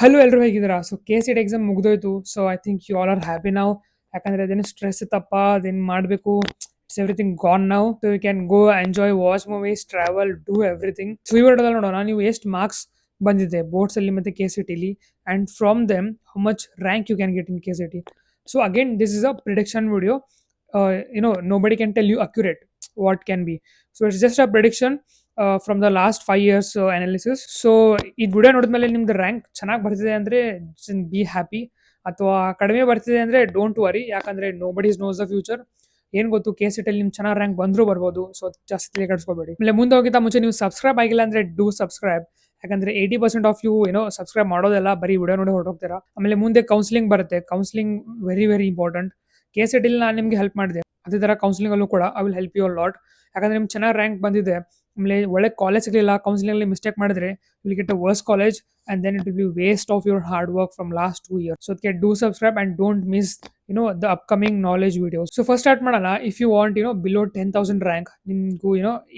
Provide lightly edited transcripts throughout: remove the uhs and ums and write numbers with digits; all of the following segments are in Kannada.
ಹಲೋ ಎಲ್ರು ಹೇಗಿದ್ದೀರಾ? ಸೊ ಕೆ ಎಕ್ಸಾಮ್ ಮುಗ್ದೋಯ್ತು. So I think you all are happy ನಾವು. ಯಾಕಂದ್ರೆ ಅದೇನು ಸ್ಟ್ರೆಸ್ ಇತ್ತಪ್ಪ, ಅದೇನು ಮಾಡಬೇಕು, it's everything gone now. So you can go enjoy, watch movies, travel, do everything. So ಈ ವಿಡಿಯೋದಲ್ಲಿ ನೋಡೋಣ ನೀವು ಎಷ್ಟು ಮಾರ್ಕ್ಸ್ ಬಂದಿದೆ ಬೋರ್ಡ್ಸ್ ಅಲ್ಲಿ ಮತ್ತೆ K and from them how much rank you can get in K. So again this is a prediction video. Nobody can tell you accurate what can be. So it's just a prediction from the last 5 years analysis. So ಈ ವಿಡಿಯೋ ನೋಡಿದ್ಮೇಲೆ ನಿಮ್ದು ರ್ಯಾಂಕ್ ಚೆನ್ನಾಗಿ ಬರ್ತಿದೆ ಅಂದ್ರೆ ಬಿ ಹ್ಯಾಪಿ, ಅಥವಾ ಕಡಿಮೆ ಬರ್ತಿದೆ ಅಂದ್ರೆ ಡೋಂಟ್ ವರಿ. ಯಾಕಂದ್ರೆ ನೋಬಡಿ ನೋಸ್ ದ ಫ್ಯೂಚರ್. ಏನ್ ಗೊತ್ತು, ಕೆ ನಿಮ್ ಚೆನ್ನಾಗಿ ರ್ಯಾಂಕ್ ಬಂದ್ರು ಬರ್ಬೋದು. ಸೊ ಜಾಸ್ತಿ ತಲೆ ಕೆಡಿಸ್ಕೋಬೇಡಿ. ಆಮೇಲೆ ಮುಂದೆ ಹೋಗಿದ್ದ ಮುಂಚೆ ನೀವು ಸಬ್ಸ್ಕ್ರೈಬ್ ಆಗಿಲ್ಲ ಅಂದ್ರೆ ಡೂ ಸಬ್ಸ್ಕ್ರೈಬ್. ಯಾಕಂದ್ರೆ 80% ಆಫ್ ಯು ಸಬ್ಸ್ಕ್ರೈಬ್ ಮಾಡೋದೆಲ್ಲ ಬರೀ ವಿಡಿಯೋ ನೋಡಿ ಹೊರಟೋಗ್ತೀರಾ. ಆಮೇಲೆ ಮುಂದೆ ಕೌನ್ಸಿಲಿಂಗ್ ಬರುತ್ತೆ. Counselling very very important. K ನಾನು ನಿಮ್ಗೆ ಹೆಲ್ಪ್ ಮಾಡಿದೆ, ಅದೇ ತರ ಕೌನ್ಸಿಲಿಂಗ್ ಅಲ್ಲೂ ಕೂಡ I will help you lot. ಯಾಕಂದ್ರೆ ನಿಮ್ಗೆ ಚೆನ್ನಾಗಿ ರ್ಯಾಂಕ್ ಬಂದಿದೆ, ಆಮೇಲೆ ಒಳ್ಳೆ ಕಾಲೇಜ್ ಸಿಗಲಿಲ್ಲ, ಕೌನ್ಸಿಲಿಂಗ್ ಅಲ್ಲಿ ಮಿಸ್ಟೇಕ್ ಮಾಡಿದ್ರೆ will get a worse college and then it will be waste of your hard work from last 2 years. So ಅದಕ್ಕೆ do subscribe and don't miss the upcoming knowledge videos. So first start ಮಾಡೋಣ. If you want below 10,000 rank, ನಿಮ್ಗೂ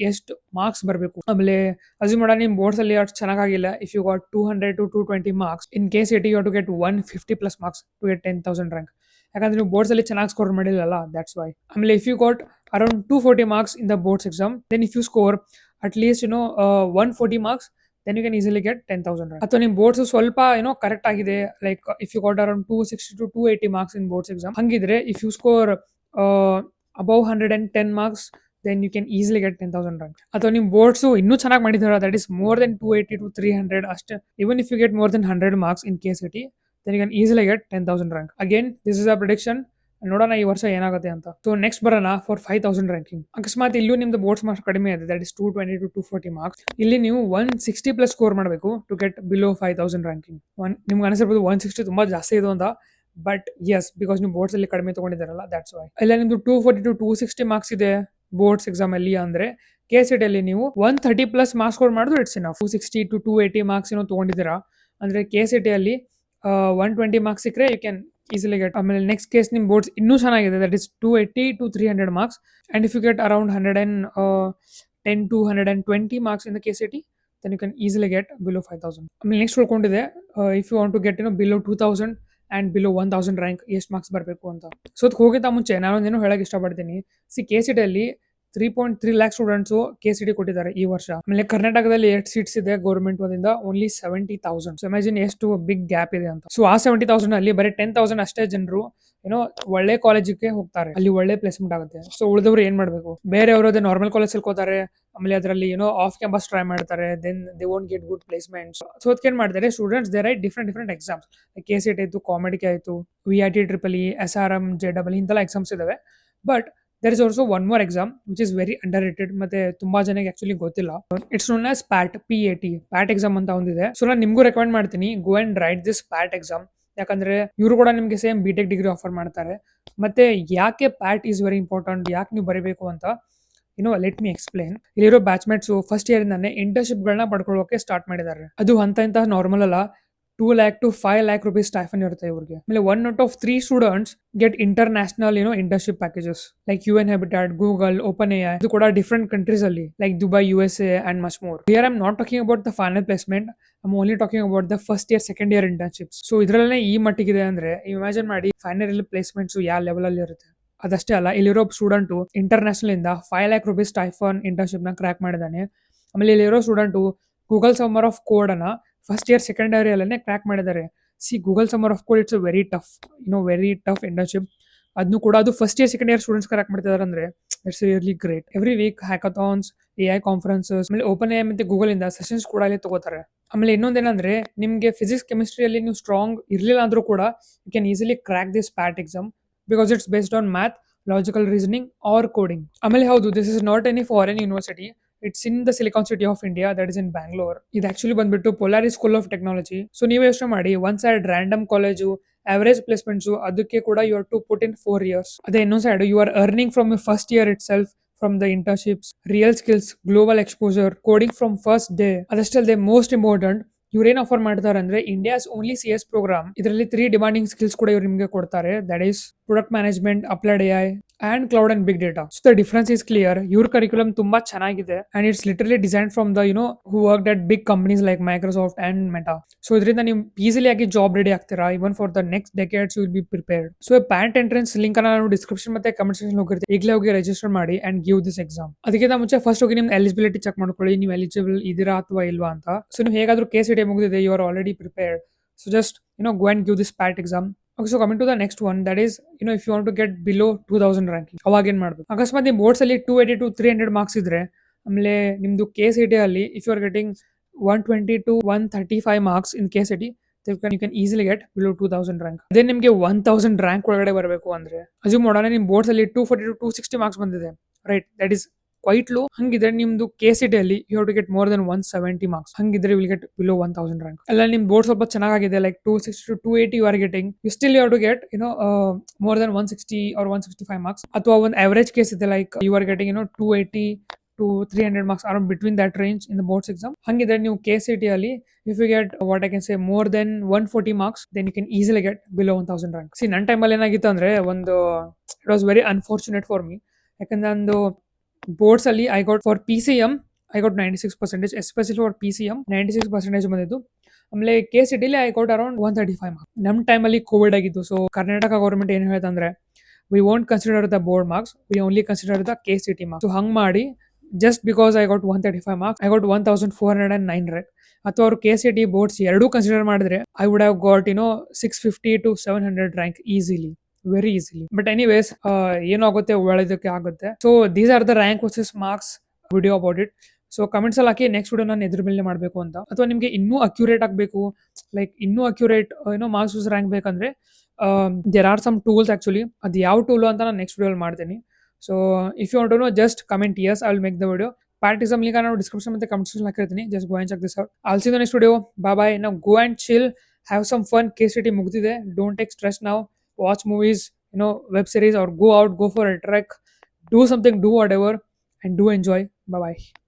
ಎಷ್ಟು ಮಾರ್ಕ್ಸ್ ಬರಬೇಕು. ಆಮೇಲೆ ಅಸ್ಯೂಮ್ ಮಾಡೋಣ ನಿಮ್ ಬೋರ್ಡ್ಸ್ ಅಲ್ಲಿ ಅಷ್ಟು ಚೆನ್ನಾಗಿಲ್ಲ. If you got 200 to 220 marks in case you to get 150+ marks to get 10,000 rank. ಯಾಕಂದ್ರೆ ನೀವು ಬೋರ್ಡ್ಸ್ ಅಲ್ಲಿ ಚೆನ್ನಾಗಿ ಸ್ಕೋರ್ ಮಾಡಿಲ್ಲಲ್ಲ, ದಟ್ಸ್ ವೈ. ಆಮೇಲೆ if you got around 240 marks in the boards exam, then if you score at least 140 marks, then you can easily get 10,000 rank. ಅಥವಾ ನಿಮ್ಮ ಬೋರ್ಡ್ಸ್ ಸ್ವಲ್ಪ ಕರೆಕ್ಟ್ ಆಗಿದೆ, like if you got around 260 to 280 marks in boards exam, ಹಂಗಿದ್ರೆ if you score above 110 marks, then you can easily get 10,000 rank. ಅಥವಾ ನಿಮ್ಮ ಬೋರ್ಡ್ಸ್ ಇನ್ನೂ ಚೆನ್ನಾಗಿ ಮಾಡಿದಾರೆ, that is more than 280 to 300 ಅಷ್ಟೇ. Even if you get more than 100 marks in K then you can easily get 10,000 rank. Again, this is a prediction. ನೋಡೋಣ ಈ ವರ್ಷ ಏನಾಗುತ್ತೆ ಅಂತ. ಸೊ ನೆಕ್ಸ್ಟ್ ಬರೋಣ ಫಾರ್ 5,000 ರ್ಯಾಂಕಿಂಗ್. ಅಕಸ್ಮಾತ್ ಇಲ್ಲೂ ನಿಮ್ದು ಬೋರ್ಡ್ಸ್ ಮಾರ್ಕ್ಸ್ ಕಡಿಮೆ ಇದೆ, ದಟ್ ಇಸ್ 220 to 240 ಮಾರ್ಕ್ಸ್. ಇಲ್ಲಿ ನೀವು 160+ ಸ್ಕೋರ್ ಮಾಡಬೇಕು ಟು ಗೆಟ್ ಬಿಲೋ 5,000 ರ್ಯಾಂಕಿಂಗ್. ನಿಮ್ಗೆ ಅನಿಸಿರ್ಬೋದು 160 ತುಂಬಾ ಜಾಸ್ತಿ ಇದು ಅಂತ, ಬಟ್ ಎಸ್, ಬಿಕಾಸ್ ನೀವು ಬೋರ್ಡ್ಸ್ ಅಲ್ಲಿ ಕಡಿಮೆ ತಗೊಂಡಿದ್ದಾರಲ್ಲ, ದಟ್ಸ್ ವೈ. ಇಲ್ಲ ನಿಮ್ದು 240 to 260 ಮಾರ್ಕ್ಸ್ ಇದೆ ಬೋರ್ಡ್ಸ್ ಎಕ್ಸಾಮ್ ಅಲ್ಲಿ ಅಂದ್ರೆ ಕೆ ಅಲ್ಲಿ ನೀವು 130+ ಮಾರ್ಕ್ಸ್ ಸ್ಕೋರ್ ಮಾಡಿದ್ರು ಇಟ್ಸ್ ಇನಫ್. 260 to 280 ಮಾರ್ಕ್ಸ್ ತಗೊಂಡಿದ್ದೀರಾ ಅಂದ್ರೆ ಕೆ ಅಲ್ಲಿ 120 ಮಾರ್ಕ್ಸ್ ಸಿಕ್ಕರೆ ಯು ಕ್ಯಾನ್ ಈಸಿಲಿ ಗೆಟ್. ಆಮೇಲೆ ನೆಕ್ಸ್ಟ್ ಕೇಸ್ ನಿಮ್ ಬೋರ್ಡ್ಸ್ ಇನ್ನೂ ಚೆನ್ನಾಗಿದೆ, that is 280 to 300 marks. And if you get around 110 to 120 marks in the K then you can easily get below 5,000. ಆಮೇಲೆ ನೆಕ್ಸ್ಟ್ ಉಳ್ಕೊಂಡಿದೆ, if you want to get below 2,000 and below 1,000 rank ಎಷ್ಟು ಮಾರ್ಕ್ಸ್ ಬರಬೇಕು ಅಂತ. ಸೊ ಅದಕ್ಕೆ ಹೋಗಿದ್ದ ಮುಂಚೆ ನಾನೊಂದೇನು ಹೇಳಕ್ ಇಷ್ಟಪಡ್ತೀನಿ. ಕೆ ಅಲ್ಲಿ 3.3 lakh ಸ್ಟೂಡೆಂಟ್ಸ್ ಕೆ ಕೊಟ್ಟಿದ್ದಾರೆ ಈ ವರ್ಷ. ಆಮೇಲೆ ಕರ್ನಾಟಕದಲ್ಲಿ 8 ಸೀಟ್ಸ್ ಇದೆ ಗೌರ್ಮೆಂಟ್ ವತಿಯಿಂದ, ಓನ್ಲಿ 70,000. ಸೊ ಇಮ್ಯಾಜಿನ್ ಎಷ್ಟು ಬಿಗ್ ಗ್ಯಾಪ್ ಇದೆ ಅಂತ. ಸೊ ಆ 70,000 ಅಲ್ಲಿ ಬರೀ 10,000 ಅಷ್ಟೇ ಜನರು ಒಳ್ಳೆ ಕಾಲೇಜಿಗೆ ಹೋಗ್ತಾರೆ, ಅಲ್ಲಿ ಒಳ್ಳೆ ಪ್ಲೇಸ್ಮೆಂಟ್ ಆಗುತ್ತೆ. ಸೊ ಉಳಿದವರು ಏನ್ ಮಾಡ್ಬೇಕು, ಬೇರೆಯವರು ಅದೇ ನಾರ್ಮಲ್ ಕಾಲೇಜ್ ಸೇರ್ಕೋತಾರೆ, ಆಮೇಲೆ ಅದರಲ್ಲಿ ಆಫ್ ಕ್ಯಾಂಪಸ್ ಟ್ರೈ ಮಾಡ್ತಾರೆ, then they won't get good placements. So ಅದಕ್ಕೆ ಏನ್ ಮಾಡ್ತಾರೆ students, they write different exams. K ಆಯ್ತು, ಕಾಮಿಡಿಗೆ ಆಯ್ತು, VIT, TRIPPLE, SRM, JEE ಇಂತೆಲ್ಲ ಎಕ್ಸಾಮ್ಸ್ ಇದಾವೆ. But there is also one more exam which is very underrated, ಮತ್ತೆ ತುಂಬಾ ಜನಕ್ಕೆ ಆಕ್ಚುಲಿ ಗೊತ್ತಿಲ್ಲ. It's known as PAT exam ಅಂತ ಒಂದಿದೆ. ಸೊ ನಾನು ನಿಮ್ಗೂ ರೆಕಮೆಂಡ್ ಮಾಡ್ತೀನಿ, go and write this PAT exam. ಯಾಕಂದ್ರೆ ಇವರು ಕೂಡ ನಿಮ್ಗೆ ಸೇಮ್ BTech ಡಿಗ್ರಿ ಆಫರ್ ಮಾಡ್ತಾರೆ. ಮತ್ತೆ ಯಾಕೆ PAT ಈಸ್ ವೆರಿ ಇಂಪಾರ್ಟೆಂಟ್, ಯಾಕೆ ನೀವು ಬರೀಬೇಕು ಅಂತ ಲೆಟ್ ಮಿ ಎಕ್ಸ್ಪ್ಲೇನ್. ಇಲ್ಲಿರೋ ಬ್ಯಾಚ್ಮೇಟ್ಸ್ ಫಸ್ಟ್ ಇಯರ್ ಇಂದಾನೆ ಇಂಟರ್ನ್ಶಿಪ್ ಗಳನ್ನ ಪಡ್ಕೊಳ್ಳೋಕೆ ಸ್ಟಾರ್ಟ್ ಮಾಡಿದ್ದಾರೆ. ಅದು ಅಂತ ನಾರ್ಮಲ್ ಅಲ್ಲ, 2 lakh to 5 lakh rupees stipend ಇರುತ್ತೆ ಇವ್ರಿಗೆ. ಆಮೇಲೆ 1 out of 3 students get international internship packages like UN Habitat, Google, OpenAI. ಇದು ಕೂಡ ಡಿಫ್ರೆಂಟ್ ಕಂಟ್ರೀಸ್ ಅಲ್ಲಿ like Dubai, USA and much more. Here I am not talking about the final placement, I am only talking about the first year, second year internships. So ಇದ್ರಲ್ಲೇ ಈ ಮಟ್ಟಿಗಿದೆ ಅಂದ್ರೆ ಇಮ್ಯಾಜಿನ್ ಮಾಡಿ ಫೈನಲ್ ಇಯರ್ ಪ್ಲೇಸ್ಮೆಂಟ್ಸ್ ಯಾವ ಲೆವೆಲ್ ಅಲ್ಲಿ ಇರುತ್ತೆ. ಅದಷ್ಟೇ ಅಲ್ಲ, ಇಲ್ಲಿರೋ ಸ್ಟೂಡೆಂಟ್ ಇಂಟರ್ನ್ಯಾಷನಲ್ ಇಂದ 5 lakh rupees ಸ್ಟೈಫನ್ ಇಂಟರ್ನ್ಶಿಪ್ ನ ಕ್ರ್ಯಾಕ್ ಮಾಡಿದಾನೆ. ಆಮೇಲೆ ಇಲ್ಲಿರೋ student Google summer of code ಅನ್ನ ಫಸ್ಟ್ ಇಯರ್ ಸೆಕೆಂಡ್ ಇಯರ್ ಅಲ್ಲೇ ಕ್ರ್ಯಾಕ್ ಮಾಡಿದ್ದಾರೆ. Google summer of code it's very tough internship. ಅದನ್ನು ಕೂಡ ಅದು first year second year students crack ಮಾಡ್ತಿದ್ದಾರೆ ಅಂದ್ರೆ it's really great. Every week hackathons, AI conferences, ಆಮೇಲೆ OpenAI ಮತ್ತೆ ಗೂಗಲ್ ಇಂದ ಸೆಷನ್ಸ್ ಕೂಡ ಇಲ್ಲಿ ತಗೋತಾರೆ. ಆಮೇಲೆ ಇನ್ನೊಂದೇನಂದ್ರೆ ನಿಮ್ಗೆ ಫಿಸಿಕ್ಸ್ ಕೆಮಿಸ್ಟ್ರಿಯಲ್ಲಿ ನೀವು ಸ್ಟ್ರಾಂಗ್ ಇರ್ಲಿಲ್ಲ ಅಂದ್ರೂ ಕೂಡ you can easily crack this PAT exam because it's based on math, logical reasoning or coding. ಆಮೇಲೆ ಹೌದು, this is not any foreign university, it's in the silicon city of India, that is in Bangalore. ಇದು ಆಕ್ಚುಲಿ ಬಂದ್ಬಿಟ್ಟು Polaris school of technology. So ನೀವು ಯೋಚನೆ ಮಾಡಿ, one side random college, average placements, ಅದಕ್ಕೆ ಕೂಡ you are to put in 4 years. ಅದೇ ಇನ್ನೊಂದು side you R earning from your first year itself, from the internships, real skills, global exposure, coding from first day. ಅದಷ್ಟೇ ಅಲ್ಲದೆ ಮೋಸ್ಟ್ ಇಂಪಾರ್ಟೆಂಟ್, ಇವ್ರು ಏನ್ ಆಫರ್ ಮಾಡ್ತಾರೆ ಅಂದ್ರೆ ಇಂಡಿಯಾಸ್ ಓನ್ಲಿ CS ಪ್ರೋಗ್ರಾಮ್. ಇದರಲ್ಲಿ 3 ಡಿಮಾಂಡಿಂಗ್ ಸ್ಕಿಲ್ಸ್ ಕೂಡ ಇವ್ರು ನಿಮಗೆ ಕೊಡ್ತಾರೆ, that is product management, applied AI, and cloud and big data. So the difference is clear. Your curriculum ತುಂಬಾ ಚೆನ್ನಾಗಿದೆ and it's literally designed from the who worked at big companies like Microsoft and Meta. So ಇದರಿಂದ ನೀವು ಈಸಿಲಿ ಆಗಿ ಜಾಬ್ ರೆಡಿ ಆಗ್ತೀರಾ. Even for the next decades you will be prepared. So ಪ್ಯಾಂಟ್ ಎಂಟ್ರೆನ್ಸ್ ಲಿಂಕ್ ಅನ್ನ ನಾನು ಡಿಸ್ಕ್ರಿಪ್ಷನ್ ಮತ್ತೆ ಕಮೆಂಟ್ ಸೆಕ್ಷನ್ ಹೋಗಿರ್ತೀನಿ. ಈಗಲೇ ಹೋಗಿ ರಿಜಿಸ್ಟರ್ ಮಾಡಿ ಅಂಡ್ ಗಿವ್ ದಿಸ್ ಎಕ್ಸಾಮ್. ಅದಕ್ಕಿಂತ ಮುಂಚೆ ಫಸ್ಟ್ ಹೋಗಿ ನಿಮ್ಮ ಎಲಿಜಿಬಿಲಿಟಿ ಚೆಕ್ ಮಾಡ್ಕೊಳ್ಳಿ, ನೀವು ಎಲಿಜಿಬಲ್ ಇದೀರಾ ಅಥವಾ ಇಲ್ವಾ ಅಂತ. ಸೊ ನೀವು ಹೇಗಾದ್ರೂ KCET ಮುಗಿದಿದೆ, you are already prepared. So just go and give this PAT exam. Okay, so coming to the next one, that is if you want to get below 2000 ranking, ಅವಾಗ ಏನ್ ಮಾಡ್ಬೇಕು? ಅಕಸ್ಮಾತ್ ನಿಮ್ಮ ಬೋರ್ಡ್ಸ್ ಅಲ್ಲಿ 280 to 300 ಮಾರ್ಕ್ಸ್ ಇದ್ರೆ, ಆಮೇಲೆ ನಿಮ್ದು KCET ಅಲ್ಲಿ if you are getting 120 to 135 marks in KCET, you can easily get below 2000 rank. ಅದೇ ನಿಮಗೆ 1000 rank ಒಳಗಡೆ ಬರಬೇಕು ಅಂದ್ರೆ, ಅಸ್ಯೂಮ್ ಮಾಡೋಣ ನಿಮ್ಮ ಬೋರ್ಡ್ಸ್ ಅಲ್ಲಿ 240 to 260 ಮಾರ್ಕ್ಸ್ ಬಂದಿದೆ, right? That is quite low. ಹಂಗಿದ್ರೆ ನಿಮ್ದು KCET ಅಲ್ಲಿ you have to get more than 170 marks. ಹಂಗಿದ್ರೆ ವಿಲ್ ಗೆಟ್ ಬಿಲೋ 1000 ರ್ಯಾಂಕ್. ಅಲ್ಲ ನಿಮ್ ಬೋರ್ಡ್ ಸ್ವಲ್ಪ ಚೆನ್ನಾಗಿದೆ, like 260 to 280 you are getting, you still you have to get more than 160 or 165 marks. ಅಥವಾ ಒಂದು ಅವರೇಜ್ ಕೇಸ್ ಇದೆ, like you are getting 280 to 300 marks, around between that range in the boards exam. ಹಂಗಿದ್ರೆ ನೀವು KCET ಅಲ್ಲಿ if you get what I can say more than 140 marks, then you can easily get below 1000 rank. See, ನನ್ನ ಟೈಮಲ್ಲಿ ಏನಾಗಿತ್ತು ಅಂದ್ರೆ, it was very unfortunate for me. ಯಾಕಂದ್ರೆ ನಂದು ಬೋರ್ಡ್ಸ್ ಅಲ್ಲಿ I got for PCM I got 96%, especially for PCM 96% ಬಂದಿದ್ದು. ಆಮೇಲೆ KCET ಅಲ್ಲಿ ಐ ಗಾಟ್ ಅರೌಂಡ್ 135 ಮಾರ್ಕ್ಸ್. ನಮ್ಮ ಟೈಮಲ್ಲಿ ಕೋವಿಡ್ ಆಗಿತ್ತು. ಸೊ ಕರ್ನಾಟಕ ಗೌರ್ಮೆಂಟ್ ಏನು ಹೇಳ್ತಂದ್ರೆ, we won't consider the board marks, we only consider the KCET marks. So ಹಂಗ್ ಮಾಡಿ just because I got 135 marks, I got 1409 rank. ಅಥವಾ ಅವರು KCET ಬೋರ್ಡ್ಸ್ ಎರಡೂ ಕನ್ಸಿಡರ್ ಮಾಡಿದ್ರೆ I would have got 650 to 700 rank easily, very easily. But anyways, ಏನಾಗುತ್ತೆ ಒಳ್ಳೆದಕ್ಕೆ ಆಗುತ್ತೆ. So these are the rank versus marks video about it. So comments ಅಲ್ಲಿ ಹಾಕಿ ನೆಕ್ಸ್ಟ್ ವಿಡಿಯೋ ನಾನು ಎದ್ರ ಮೇಲೆ ಮಾಡಬೇಕು ಅಂತ. ಅಥವಾ ನಿಮಗೆ ಇನ್ನೂ ಅಕ್ಯುರೇಟ್ ಆಗಬೇಕು, ಲೈಕ್ ಇನ್ನೂ ಅಕ್ಯುರೇಟ್ ಮಾರ್ಕ್ಸ್ ವರ್ಸಸ್ ರ್ಯಾಂಕ್ ಬೇಕಂದ್ರೆ there are some tools actually. ಅದು ಯಾವ ಟೂಲ್ ಅಂತ ನಾನು ನೆಕ್ಸ್ಟ್ ವಿಡಿಯೋ ಮಾಡ್ತೀನಿ. So if you want to know, just comment yes, I will make the video. ಪ್ರಾಕ್ಟಿಸಮ್ ಲಿಂಕ್ ನಾನು ಡಿಸ್ಕ್ರಿಪ್ಷನ್ ಮತ್ತೆ ಕಮೆಂಟ್ ಸೆಕ್ಷನ್ ಹಾಕಿರ್ತೀನಿ. Just go and check this out. I'll see the next video. Bye bye. ನಾವು go and chill, have some fun. KCET ಮುಗ್ದಿದೆ, don't take stress now. Watch movies, web series, or go out, go for a trek, do something, do whatever, and do enjoy. Bye bye.